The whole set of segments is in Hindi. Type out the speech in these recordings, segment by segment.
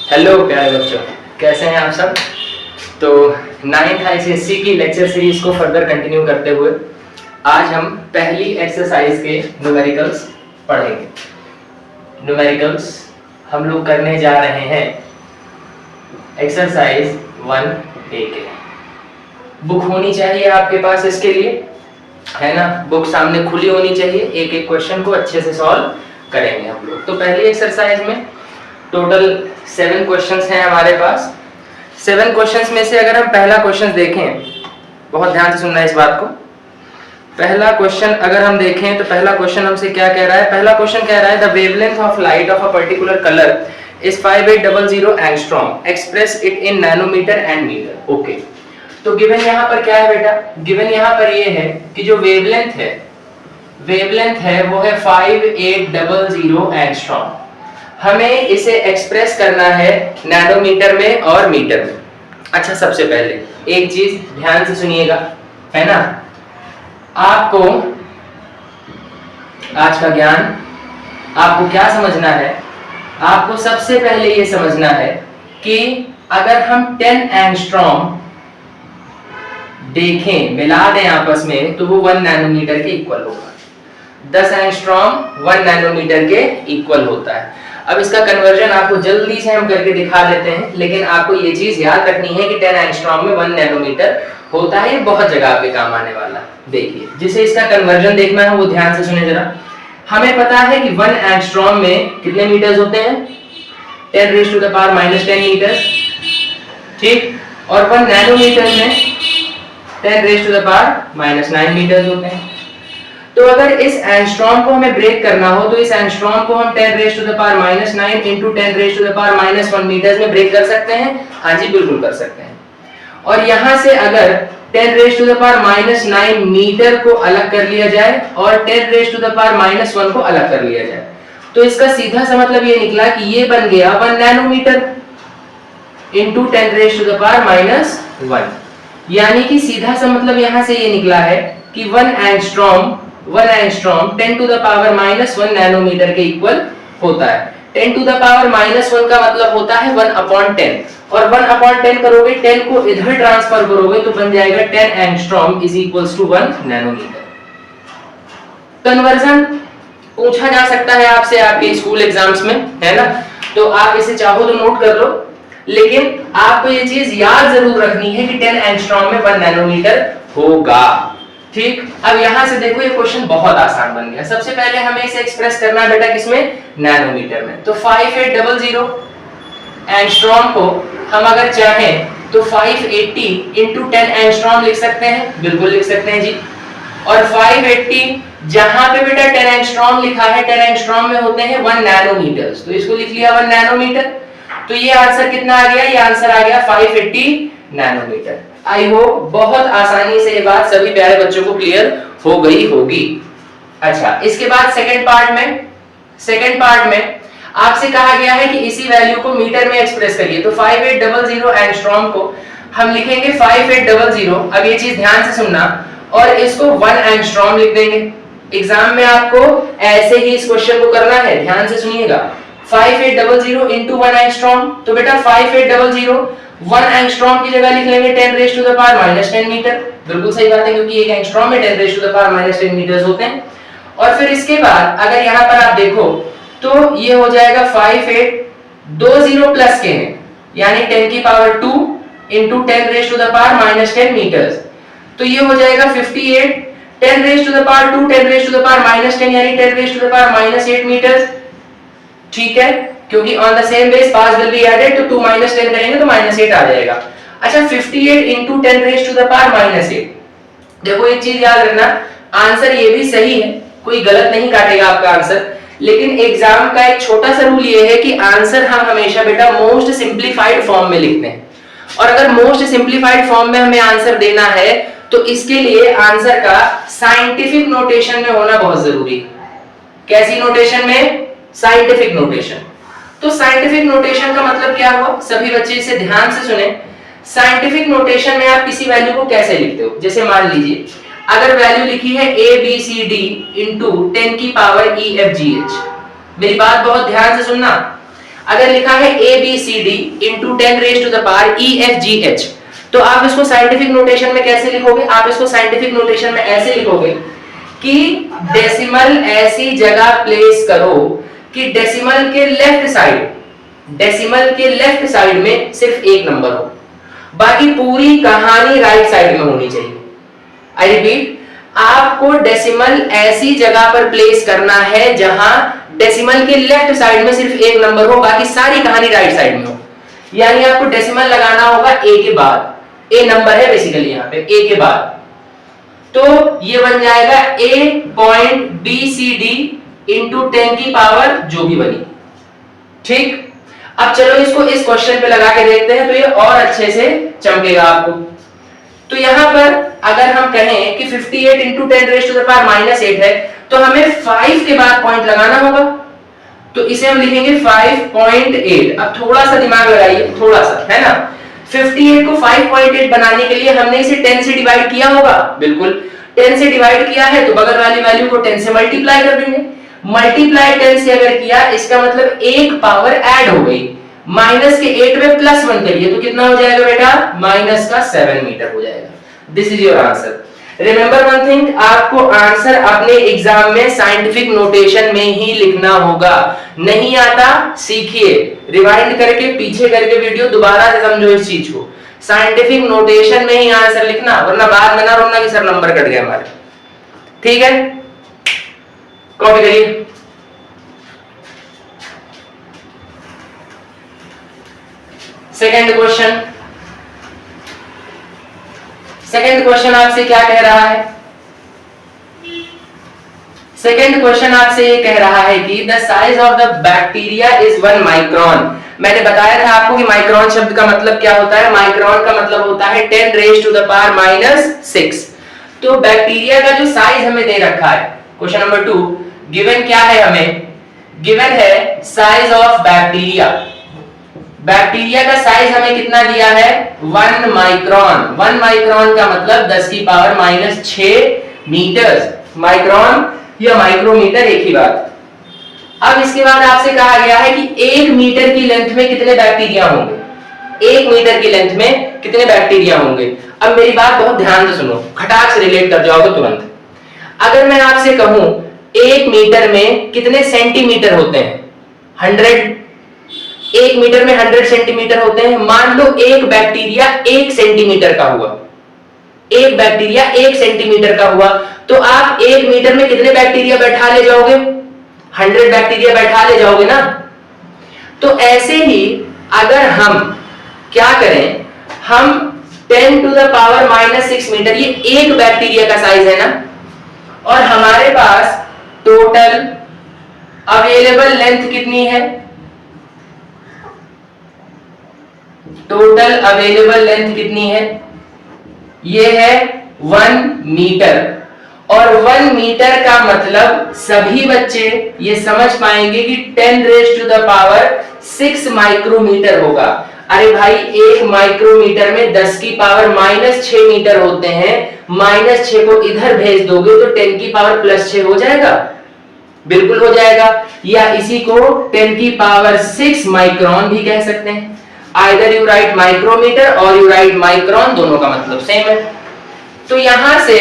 हेलो प्यारे बच्चों, कैसे हैं आप सब। तो 9th ICSE की लेक्चर सीरीज को फर्दर कंटिन्यू करते हुए आज हम पहली एक्सरसाइज के न्यूमेरिकल्स पढ़ेंगे। न्यूमेरिकल्स हम लोग करने जा रहे हैं एक्सरसाइज 1A के। बुक होनी चाहिए आपके पास इसके लिए, है ना। बुक सामने खुली होनी चाहिए, एक एक क्वेश्चन को अच्छे से सॉल्व करेंगे हम लोग। तो पहली एक्सरसाइज में टोटल 7 क्वेश्चंस हैं हमारे पास। 7 क्वेश्चंस में से अगर हम पहला क्वेश्चन देखें, बहुत ध्यान से सुनना इस बात को। पहला क्वेश्चन अगर हम देखें तो पहला क्वेश्चन हमसे क्या कह रहा है। पहला क्वेश्चन कह रहा है the wavelength of light of a particular colour is 5800 angstrom, express it in nanometre and metre. Okay, तो गिवन यहाँ पर क्या है बेटा, गिवन यहाँ पर ये है कि जो वेवलेंथ है वो है 5800 एंगस्ट्रॉम। हमें इसे एक्सप्रेस करना है नैनोमीटर में और मीटर में। अच्छा, सबसे पहले एक चीज ध्यान से सुनिएगा, है ना। आपको आज का ज्ञान आपको क्या समझना है, आपको सबसे पहले ये समझना है कि अगर हम 10 एंगस्ट्रॉम देखें, मिला दें आपस में, तो वो 1 नैनोमीटर के इक्वल होगा। 10 एंगस्ट्रॉम 1 नैनोमीटर के इक्वल होता है। अब इसका कन्वर्जन आपको जल्दी से हम करके दिखा देते हैं, लेकिन आपको ये चीज याद रखनी है कि 10 एंगस्ट्रॉम में 1 नैनोमीटर होता है। ये बहुत जगह आपके काम आने वाला। देखिए, जिसे इसका कन्वर्जन देखना है वो ध्यान से सुने जरा। हमें पता है कि 1 एंगस्ट्रॉम में कितने मीटर्स होते हैं, 10⁻⁻10 मीटर्स, ठीक। और 1 नैनोमीटर में 10⁻⁻9 मीटर्स होते हैं। तो अगर इस एंगस्ट्रॉम को हमें ब्रेक करना हो तो इस एंगस्ट्रॉम को हम 10⁻⁻9 into 10⁻⁻1 मीटर्स में ब्रेक कर सकते हैं। हाँ जी, बिल्कुल कर सकते हैं। और यहां से अगर 10⁻⁻9 मीटर को अलग कर लिया जाए और 10⁻⁻1 को अलग कर लिया जाए, तो इसका सीधा सा मतलब ये निकला कि ये बन गया 1 नैनोमीटर into 10⁻⁻1। यानी कि सीधा सा मतलब यहां से ये निकला है कि 1 एंगस्ट्रॉम 10⁻⁻1 नैनोमीटर के इक्वल होता है। 10⁻⁻1 का मतलब होता है 1/10, और 1/10 करोगे, 10 को इधर ट्रांसफर करोगे तो बन जाएगा 10 angstrom is equals to 1 nanometre. Conversion पूछा जा सकता है आपसे आपके स्कूल एग्जाम्स में, है ना। तो आप इसे चाहो तो नोट कर लो, लेकिन आपको ये चीज याद जरूर रखनी है कि 10 एंगस्ट्रॉम में 1 नैनोमीटर होगा, ठीक। अब यहां से देखो, ये क्वेश्चन बहुत आसान बन गया। सबसे पहले हमें इसे एक्सप्रेस करना है बेटा किसमें, नैनोमीटर में। तो 5800 एंगस्ट्रॉम को हम अगर चाहें तो 580 into 10 एंगस्ट्रॉम लिख सकते हैं, बिल्कुल लिख सकते हैं जी। और 580 जहां पे बेटा 10 एंगस्ट्रॉम लिखा है, 10 एंगस्ट्रॉम में होते हैं 1 नैनोमीटर, तो इसको लिख लिया 1 नैनोमीटर। तो ये आंसर कितना आ गया, ये आंसर आ गया 580 नैनोमीटर। आई होप बहुत आसानी से ये बात सभी प्यारे बच्चों को क्लियर हो गई होगी। अच्छा, इसके बाद सेकंड पार्ट में आपसे कहा गया है कि इसी वैल्यू को मीटर में एक्सप्रेस करिए। तो 5800 एंगस्ट्रॉम को हम लिखेंगे 5800। अब ये चीज ध्यान से सुनना, और इसको 1 एंगस्ट्रॉम लिख देंगे। एग्जाम में आपको ऐसे ही इस क्वेश्चन को करना है, ध्यान से सुनिएगा। 5800 into 1 एंगस्ट्रॉम, तो बेटा 5800 1 एंगस्ट्रॉम की जगह लिख लेंगे 10⁻⁻10 मीटर। बिल्कुल सही बात है, क्योंकि एक एंगस्ट्रॉम में 10⁻⁻10 मीटर्स होते हैं। और फिर इसके बाद अगर यहाँ पर आप देखो तो ये हो जाएगा 5820 प्लस के हैं, यानी 10⁻2 into 10⁻⁻10 मीटर्स। तो ये हो जाएगा 58 10⁻2 10⁻⁻10 यानी 10⁻⁻8 मीटर्स, ठीक है। क्योंकि on the same base powers will be added, तो 2 - 10 करेंगे तो -8 आ जाएगा। अच्छा, 58 into 10⁻⁻8। देखो एक चीज याद रखना, आंसर ये भी सही है, कोई गलत नहीं काटेगा आपका आंसर, लेकिन एग्जाम का एक छोटा सा रूल ये है कि आंसर हम हमेशा बेटा मोस्ट सिंपलीफाइड फॉर्म में लिखते हैं। और अगर मोस्ट सिंपलीफाइड फॉर्म में हमें आंसर देना है तो इसके लिए आंसर का साइंटिफिक नोटेशन में होना बहुत जरूरी है। कैसी नोटेशन में, साइंटिफिक नोटेशन। तो साइंटिफिक नोटेशन का मतलब क्या हुआ, सभी बच्चे इसे ध्यान से सुने। साइंटिफिक नोटेशन में आप किसी वैल्यू को कैसे लिखते हो, जैसे मान लीजिए अगर वैल्यू लिखी है ABCD into 10⁻⁸ मेरी बात बहुत ध्यान से सुनना। अगर लिखा है ABCD into 10 raise to the power EFGH, तो आप इसको साइंटिफिक नोटेशन में कैसे लिखोगे? आप इसको साइंटिफिक नोटेशन में ऐसे लिखोगे कि डेसिमल ऐसी जगह प्लेस करो कि डेसिमल के लेफ्ट साइड में सिर्फ एक नंबर हो, बाकी पूरी कहानी राइट साइड में होनी चाहिए। आई रिपीट, आपको डेसिमल ऐसी जगह पर प्लेस करना है जहां डेसिमल के लेफ्ट साइड में सिर्फ एक नंबर हो, बाकी सारी कहानी राइट साइड में हो। यानी आपको डेसिमल लगाना होगा ए के बाद, ए नंबर है बेसिकली यहां पे, ए के बाद, तो ये बन जाएगा A.BCD इंटू 10 की पावर जो भी बनी। ठीक, अब चलो इसको इस क्वेश्चन पे लगा के देखते हैं, तो ये और अच्छे से चमकेगा आपको। तो यहां पर अगर हम कहें कि 58 into 10 raise to the power -8 है, तो हमें 5 के बाद पॉइंट लगाना होगा, तो इसे हम लिखेंगे 5.8। अब थोड़ा सा दिमाग लगाइए, थोड़ा सा, है ना। 58 को 5.8 बनाने के लिए हमने इसे 10 से डिवाइड किया होगा, बिल्कुल 10 से डिवाइड किया है तो बगल वाली वैल्यू को 10 से मल्टीप्लाई कर देंगे। मल्टीप्लाई 10 से अगर किया, इसका मतलब एक पावर ऐड हो गई, माइनस के 8 में +1 करिए तो कितना हो जाएगा बेटा? माइनस का 7 मीटर हो जाएगा। This is your answer. Remember one thing, आपको आंसर अपने एग्जाम में साइंटिफिक नोटेशन में ही लिखना होगा। नहीं आता सीखिए, रिवाइंड करके पीछे करके वीडियो दोबारा से समझो इस चीज को। साइंटिफिक नोटेशन में ही आंसर लिखना, वरना बाद में ना रोना कि सर नंबर कट गए हमारे। ठीक है, कॉपी करिए। सेकंड क्वेश्चन, सेकंड क्वेश्चन आपसे क्या कह रहा है? सेकंड क्वेश्चन आपसे ये कह रहा है कि the size of the bacteria is 1 micron. मैंने बताया था आपको कि माइक्रोन शब्द का मतलब क्या होता है। माइक्रोन का मतलब होता है 10 रेज टू द पावर -6। तो बैक्टीरिया का जो साइज हमें दे रखा है, क्वेश्चन नंबर 2, गिवन क्या है हमें? गिवन है साइज ऑफ बैक्टीरिया। बैक्टीरिया का साइज हमें कितना दिया है? 1 माइक्रोन। 1 माइक्रोन का मतलब 10 की पावर -6 मीटर। माइक्रोन या माइक्रोमीटर एक ही बात। अब इसके बाद आपसे कहा गया है कि 1 मीटर की लेंथ में कितने बैक्टीरिया होंगे? 1 मीटर की लेंथ में कितने बैक्टीरिया होंगे? अब मेरी बात बहुत ध्यान से सुनो, खटाक से रिलेट कर जाओगे तुरंत। अगर मैं आपसे कहूं 1 मीटर में कितने सेंटीमीटर होते हैं? 100। 1 मीटर में 100 सेंटीमीटर होते हैं। मान लो एक बैक्टीरिया 1 सेंटीमीटर का हुआ, एक बैक्टीरिया 1 सेंटीमीटर का हुआ, तो आप 1 मीटर में कितने बैक्टीरिया बैठा ले जाओगे? 100 बैक्टीरिया बैठा ले जाओगे ना। तो ऐसे ही अगर हम क्या करें, हम 10 टू द पावर -6 मीटर, ये एक बैक्टीरिया का साइज है ना, और हमारे पास टोटल अवेलेबल लेंथ कितनी है? टोटल अवेलेबल लेंथ कितनी है? ये है 1 मीटर। और 1 मीटर का मतलब सभी बच्चे ये समझ पाएंगे कि 10 raise to the power 6 micrometre होगा। अरे भाई, 1 माइक्रोमीटर में 10 की पावर -6 मीटर होते हैं। -6 को इधर भेज दोगे तो 10 की पावर +6 हो जाएगा, बिल्कुल हो जाएगा। या इसी को 10 की पावर 6 माइक्रोन भी कह सकते हैं। Either you write micrometer or you write micron, दोनों का मतलब सेम है। तो यहां से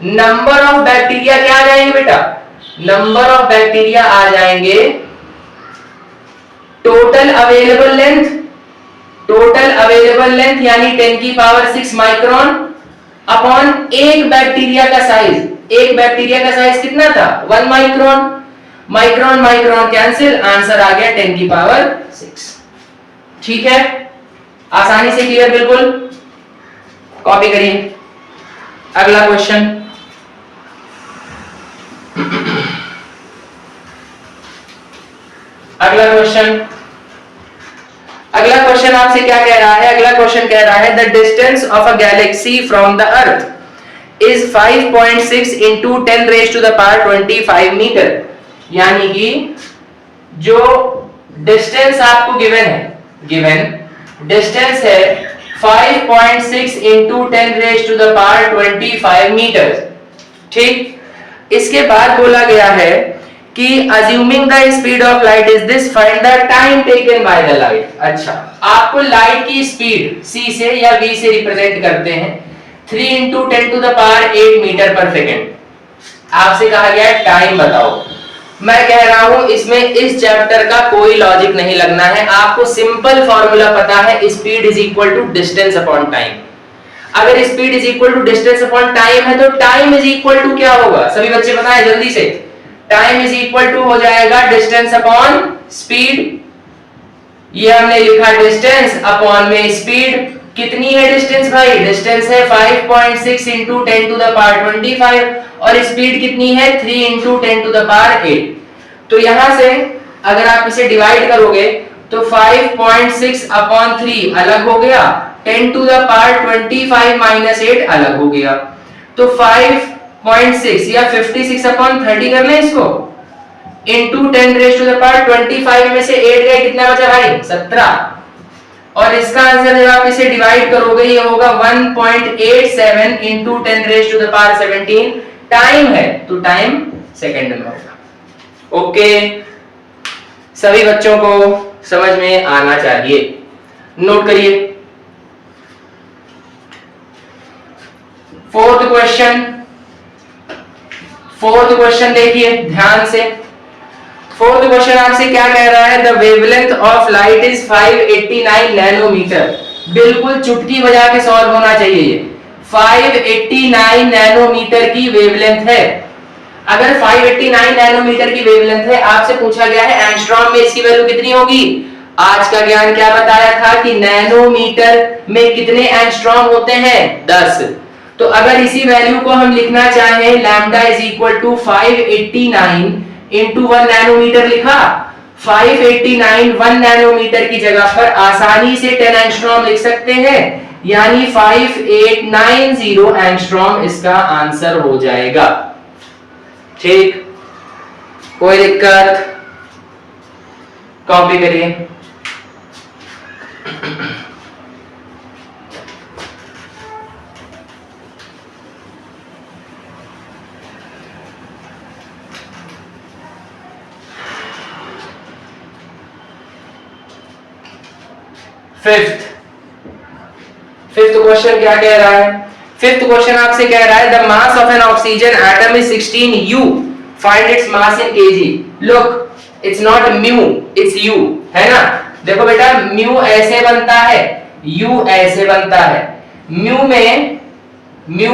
नंबर ऑफ बैक्टीरिया क्या आ जाएंगे बेटा? नंबर ऑफ बैक्टीरिया आ जाएंगे total available length. Total available length यानी 10 की पावर 6 माइक्रोन अपॉन एक बैक्टीरिया का साइज। एक बैक्टीरिया का साइज कितना था? 1 micron. Micron micron cancel, answer आ गया 10 की पावर 6। ठीक है, आसानी से क्लियर, बिल्कुल। कॉपी करिए। अगला क्वेश्चन, अगला क्वेश्चन, अगला क्वेश्चन आपसे क्या कह रहा है? अगला क्वेश्चन कह रहा है the distance of a galaxy from the earth is 5.6 into 10 raise to the power 25 metre. यानी कि जो डिस्टेंस आपको गिवन है, गिवन डिस्टेंस है 5.6 into 10 raise to the power 25 metre. ठीक, इसके बाद बोला गया है कि assuming the speed of light is this, find the time taken by the light। अच्छा, आपको लाइट की स्पीड c से या v से रिप्रेजेंट करते हैं 3 into 10 to the power 8 metre पर सेकेंड। आपसे कहा गया है टाइम बताओ। मैं कह रहा हूं इसमें इस चैप्टर का कोई लॉजिक नहीं लगना है, आपको सिंपल फॉर्मूला पता है, speed is equal to distance upon time. अगर speed is equal to distance upon time है तो टाइम इज इक्वल टू क्या होगा, सभी बच्चे बताएं जल्दी से। टाइम इज इक्वल टू हो जाएगा डिस्टेंस अपॉन स्पीड। ये हमने लिखा डिस्टेंस अपॉन में स्पीड। कितनी है डिस्टेंस भाई, डिस्टेंस है 5.6 into 10 to the power 25 और स्पीड कितनी है 3 into 10 to the power 8। तो यहां से अगर आप इसे डिवाइड करोगे तो 5.6 अपॉन 3 अलग हो गया, 10 to the power 25 minus 8 अलग हो गया, तो 5.6 या 56 अपॉन 30 कर लें इसको, into 10 raised to the power 25 में से 8 गए, कितना बचा भाई 17। और इसका आंसर जब आप इसे डिवाइड करोगे ये होगा 1.87 into 10 raised to the power 17। Time है तो टाइम सेकंड में होगा। ओके, सभी बच्चों को समझ में आना चाहिए, नोट करिए। फोर्थ क्वेश्चन देखिए ध्यान से। फोर्थ क्वेश्चन आपसे क्या कह रहा है, the wavelength of light is 589 nanometre. बिल्कुल चुटकी बजा के सॉल्व होना चाहिए ये। 589 नैनोमीटर की वेवलेंथ है। अगर 589 नैनोमीटर की वेवलेंथ है, आपसे पूछा गया है एंगस्ट्रॉम में इसकी वैल्यू कितनी होगी। आज का ज्ञान क्या बताया था कि नैनोमीटर में कितने एंगस्ट्रॉम होते हैं 10। तो अगर इसी वैल्यू को हम लिखना चाहें, lambda is equal to 589 into 1 nanometre लिखा, 589 1 नैनोमीटर की जगह पर आसानी से 10 एंगस्ट्रॉम लिख सकते हैं, यानी 5890 एंगस्ट्रॉम इसका आंसर हो जाएगा। ठीक, कोई दिक्कत, कॉपी करिए। फिफ्थ क्वेश्चन क्या कह रहा है। फिफ्थ क्वेश्चन आपसे कह रहा है the mass of N oxygen atom is 16 U, find its mass in kg। Look, it's not mu, it's U, है ना। देखो बेटा, म्यू ऐसे बनता है, U ऐसे बनता है। म्यू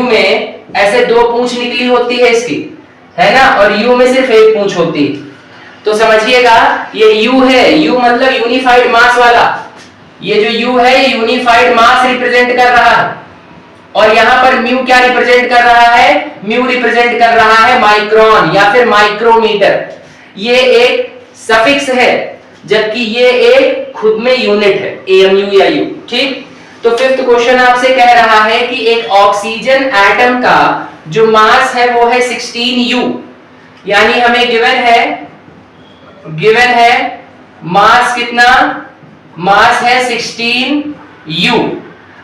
में ऐसे दो पूंछ निकली होती है इसकी, है ना, और U में सिर्फ एक पूंछ होती है। तो समझिएगा ये U है, U मतलब यूनिफाइड मास वाला। ये जो U है ये यूनिफाइड मास रिप्रेजेंट कर रहा है, और यहां पर म्यू क्या रिप्रेजेंट कर रहा है, म्यू रिप्रेजेंट कर रहा है माइक्रोन या फिर माइक्रोमीटर। ये एक सफिक्स है, जबकि ये एक खुद में यूनिट है, AMU या U। ठीक, तो फिफ्थ क्वेश्चन आपसे कह रहा है कि एक ऑक्सीजन एटम का जो मास है वो है 16U, यानी हमें गिवन है मास कितना, मास है 16U।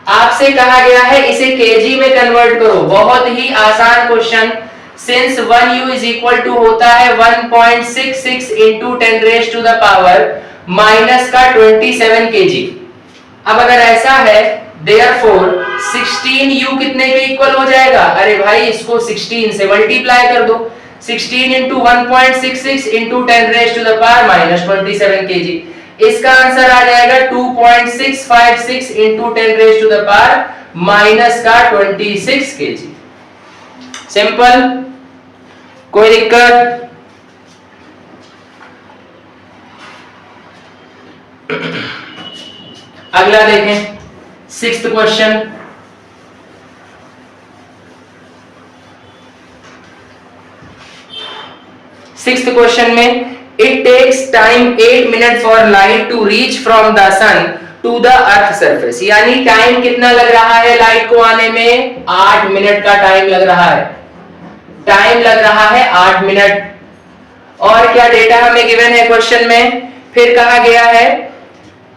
आपसे कहा गया है इसे kg में कन्वर्ट करो। बहुत ही आसान question, since 1U is equal to होता है 1.66 into 10 raise to the power minus का 27 kg। अब अगर ऐसा है therefore 16U कितने के इक्वल हो जाएगा, अरे भाई इसको 16 से मल्टीप्लाई कर दो, 16 into 1.66 into 10 raise to the power minus 27 kg। इसका आंसर आ जाएगा 2.656 into 10 raise to the power minus का 26 kg। सिंपल, कोई दिक्कत। अगला देखें, सिक्स्थ क्वेश्चन। सिक्स्थ क्वेश्चन में it takes time 8 minutes for light to reach from the sun to the earth surface, यानी टाइम कितना लग रहा है लाइट को आने में, 8 मिनट का टाइम लग रहा है, 8 मिनट। और क्या डेटा हमें गिवन है क्वेश्चन में, फिर कहा गया है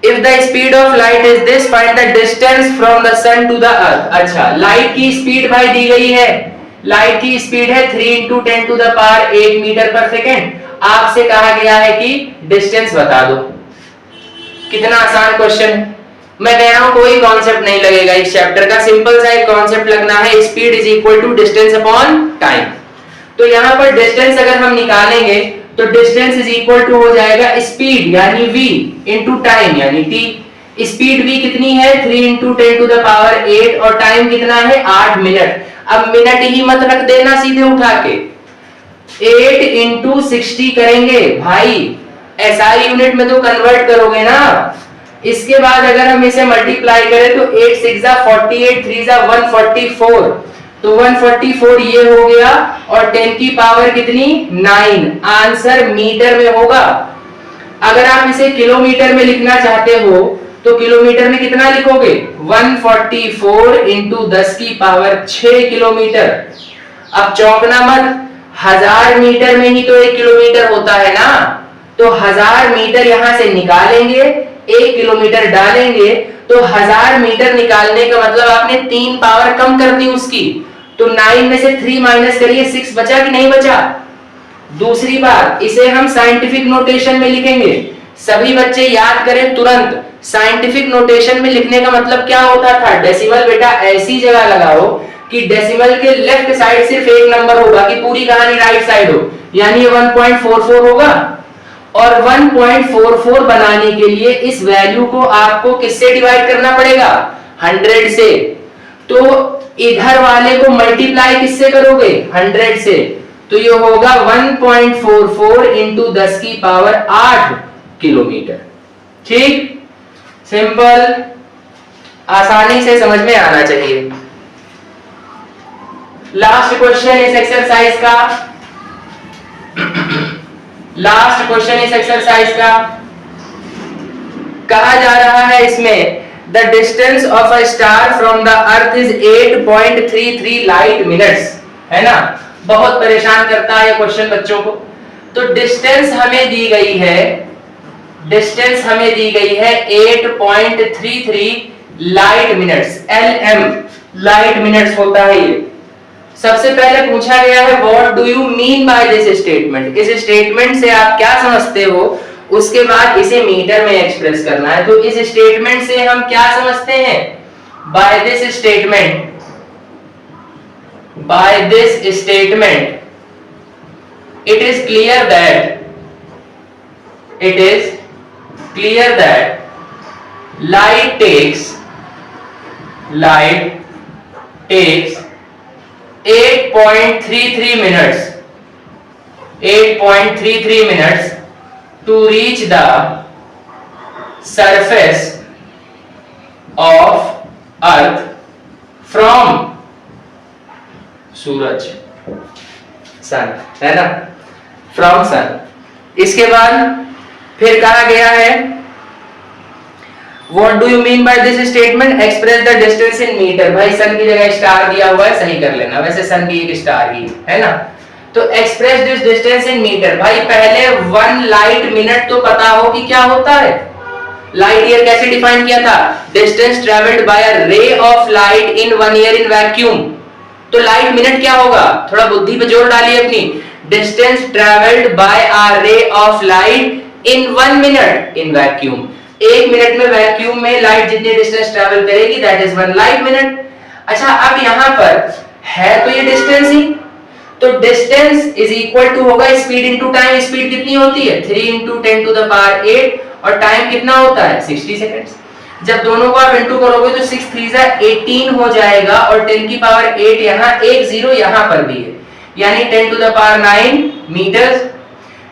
if the speed of light is this, find the distance from the sun to the earth। अच्छा, लाइट की स्पीड भाई दी गई है, लाइट की स्पीड है 3 into 10 to the power 8 metre पर सेकेंड। आपसे कहा गया है कि डिस्टेंस बता दो। कितना आसान क्वेश्चन है। मैं कह रहा हूं कोई कॉन्सेप्ट नहीं लगेगा इस चैप्टर का, सिंपल सा एक कॉन्सेप्ट लगना है, speed is equal to distance upon time. तो यहां पर डिस्टेंस अगर हम निकालेंगे तो डिस्टेंस इज इक्वल टू हो जाएगा स्पीड यानी v इंटू टाइम यानी t। स्पीड v कितनी है 3 इंटू 10 टू द पावर 8 और टाइम कितना है 8 मिनट। अब मिनट ही मत रख देना सीधे उठा के, 8 इंटू 60 करेंगे भाई, एसआई यूनिट में तो कन्वर्ट करोगे ना। इसके बाद अगर हम इसे मल्टीप्लाई करें तो 8 6 जा 48, 3 जा 144, तो 144 ये हो गया और 10 की पावर कितनी 9। आंसर मीटर में होगा। अगर आप इसे किलोमीटर में लिखना चाहते हो तो किलोमीटर में कितना लिखोगे 144 इंटू 10 की पावर 6 किलोमीटर। अब चौंकना मत, 1000 मीटर में ही तो 1 किलोमीटर होता है ना, तो 1000 मीटर यहां से निकालेंगे, 1 किलोमीटर डालेंगे, तो 1000 मीटर निकालने का मतलब आपने 3 पावर कम कर दी उसकी, तो 9 में से 3 माइनस करिए, 6 बचा कि नहीं बचा। दूसरी बात, इसे हम साइंटिफिक नोटेशन में लिखेंगे। सभी बच्चे याद करें तुरंत, साइंटिफिक नोटेशन में लिखने का मतलब क्या होता था, डेसिमल बेटा ऐसी जगह लगाओ कि डेसिमल के लेफ्ट साइड सिर्फ एक नंबर होगा कि पूरी कहानी राइट साइड हो, यानी 1.44 होगा। और 1.44 बनाने के लिए इस वैल्यू को आपको किससे डिवाइड करना पड़ेगा 100 से, तो इधर वाले को मल्टीप्लाई किससे करोगे 100 से, तो ये होगा 1.44 इंटू 10 की पावर 8 किलोमीटर। ठीक, सिंपल, आसानी से समझ में आना चाहिए। लास्ट क्वेश्चन इस एक्सरसाइज का, लास्ट क्वेश्चन इस एक्सरसाइज का कहा जा रहा है इसमें the distance of a star from the earth is 8.33 light minutes, है ना। बहुत परेशान करता है ये क्वेश्चन बच्चों को। तो डिस्टेंस हमें दी गई है, डिस्टेंस हमें दी गई है 8.33 light minutes, LM light minutes होता है ये। सबसे पहले पूछा गया है what do you mean by this statement, इस स्टेटमेंट से आप क्या समझते हो, उसके बाद इसे मीटर में एक्सप्रेस करना है। तो इस स्टेटमेंट से हम क्या समझते हैं, by this statement, by this statement it is clear that light takes 8.33 minutes to reach the surface of earth from सूरज, सन, है ना, फ्रॉम सन। इसके बाद फिर कहा गया है what do you mean by this statement, express the distance in metre. भाई सन की जगह स्टार दिया हुआ है, सही कर लेना, वैसे सन भी एक स्टार ही है ना। तो express this distance in metre, भाई पहले 1 लाइट मिनट तो पता हो कि क्या होता है। लाइट ईयर कैसे डिफाइन किया था, distance travelled by a ray of light in 1 year in vacuum. तो लाइट मिनट क्या होगा, थोड़ा बुद्धि पे जोर डालिए अपनी, distance travelled by a ray of light in 1 minute in vacuum. 1 minute में वैक्यूम में लाइट जितनी डिस्टेंस ट्रेवल करेगी दैट इज 1 लाइट मिनट। अच्छा, अब यहां पर है तो ये डिस्टेंस ही, तो डिस्टेंस इज इक्वल टू होगा स्पीड इनटू टाइम। स्पीड कितनी होती है 3 इंटू 10 टू द पावर 8 और टाइम कितना होता है 60 सेकंड्स। जब दोनों को आप इंटू करोगे तो 6 3 जा 18 हो जाएगा और 10 की पावर 8 यहाँ, 1 0 यहाँ पर भी है, यानी 10 to the power 9 metre.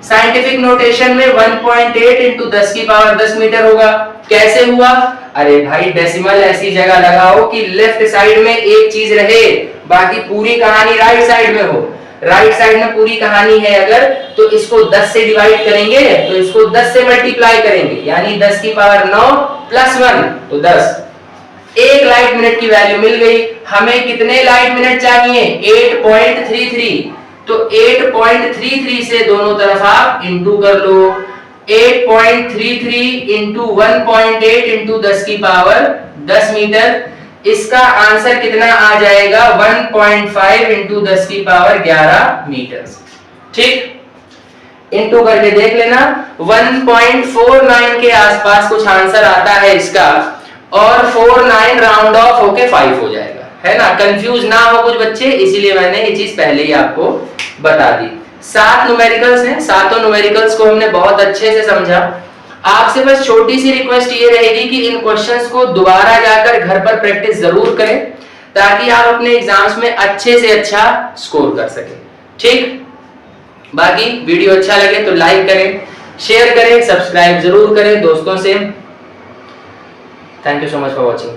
Scientific notation में 1.8 इंटू 10 की पावर 10 मीटर होगा। कैसे हुआ, अरे भाई डेसिमल ऐसी जगह लगाओ कि लेफ्ट साइड में एक चीज रहे, बाकी पूरी कहानी राइट साइड में हो। राइट साइड में पूरी कहानी है अगर, तो इसको 10 से डिवाइड करेंगे, तो इसको 10 से मल्टीप्लाई करेंगे, यानी 10 की पावर 9 प्लस 1 तो 10। 1 लाइट मिनट की वैल्यू मिल गई। हमें कितने लाइट मिनट चाहिए 8.33, तो 8.33 से दोनों तरफ आप इंटू कर लो। 8.33 इंटू 1.8 इंटू 10 की पावर 10 मीटर। इसका आंसर कितना आ जाएगा 1.5 इंटू 10 की पावर 11 मीटर। ठीक, इनटू करके देख लेना, 1.49 के आसपास कुछ आंसर आता है इसका, और 49 राउंड ऑफ होके 5 हो जाएगा, है ना। कंफ्यूज ना हो कुछ बच्चे, इसीलिए मैंने ये चीज पहले ही आपको बता दी। 7 न्यूमेरिकल्स हैं, सातों न्यूमेरिकल्स को हमने बहुत अच्छे से समझा। आपसे बस छोटी सी रिक्वेस्ट ये रहेगी कि इन क्वेश्चंस को दोबारा जाकर घर पर प्रैक्टिस जरूर करें, ताकि आप अपने एग्जाम्स में अच्छे से अच्छा स्कोर कर सकें, ठीक। बाकी वीडियो अच्छा लगे तो लाइक करें, शेयर करें, सब्सक्राइब जरूर करें दोस्तों से। Thank you so much for watching.